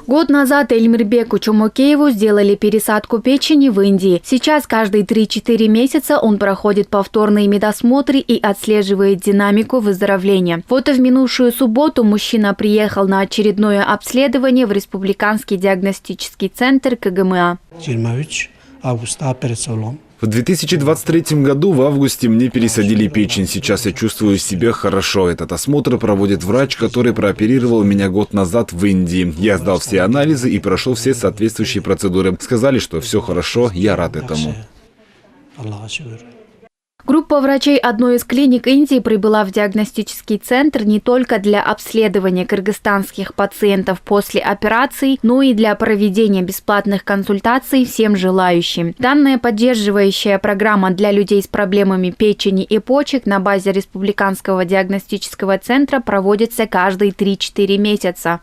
Год назад Эльмирбеку Чумокееву сделали пересадку печени в Индии. Сейчас каждые 3-4 месяца он проходит повторные медосмотры и отслеживает динамику выздоровления. Вот и в минувшую субботу мужчина приехал на очередное обследование в Республиканский диагностический центр КГМА. В 2023 году в августе мне пересадили печень. Сейчас я чувствую себя хорошо. Этот осмотр проводит врач, который прооперировал меня год назад в Индии. Я сдал все анализы и прошел все соответствующие процедуры. Сказали, что все хорошо, я рад этому. Группа врачей одной из клиник Индии прибыла в диагностический центр не только для обследования кыргызстанских пациентов после операций, но и для проведения бесплатных консультаций всем желающим. Данная поддерживающая программа для людей с проблемами печени и почек на базе Республиканского диагностического центра проводится каждые 3-4 месяца.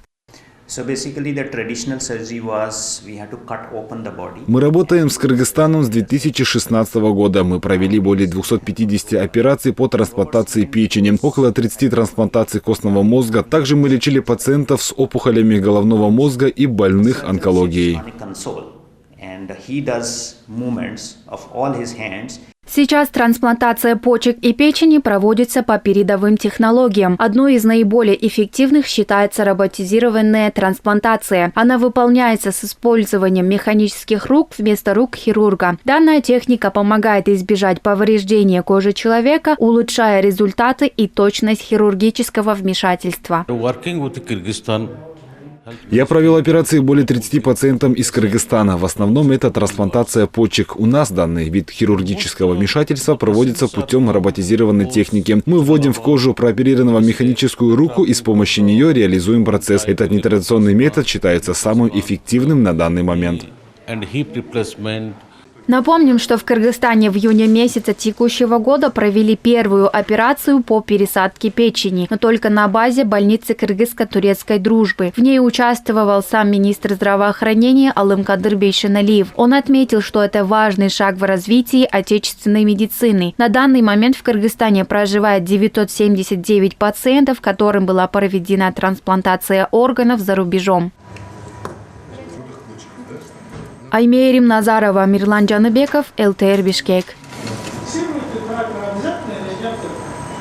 Мы работаем с Кыргызстаном с 2016 года. Мы провели более 250 операций по трансплантации печени, около 30 трансплантаций костного мозга. Также мы лечили пациентов с опухолями головного мозга и больных онкологией. Сейчас трансплантация почек и печени проводится по передовым технологиям. Одной из наиболее эффективных считается роботизированная трансплантация. Она выполняется с использованием механических рук вместо рук хирурга. Данная техника помогает избежать повреждения кожи человека, улучшая результаты и точность хирургического вмешательства. Я провел операции более 30 пациентам из Кыргызстана. В основном это трансплантация почек. У нас данный вид хирургического вмешательства проводится путем роботизированной техники. Мы вводим в кожу прооперированного механическую руку и с помощью нее реализуем процесс. Этот нетрадиционный метод считается самым эффективным на данный момент. Напомним, что в Кыргызстане в июне месяца текущего года провели первую операцию по пересадке печени, но только на базе больницы кыргызско-турецкой дружбы. В ней участвовал сам министр здравоохранения Алымкадыр Бейшеналиев. Он отметил, что это важный шаг в развитии отечественной медицины. На данный момент в Кыргызстане проживает 979 пациентов, которым была проведена трансплантация органов за рубежом. Аймерим Назарова, Мирлан Джаныбеков, ЛТР Бишкек.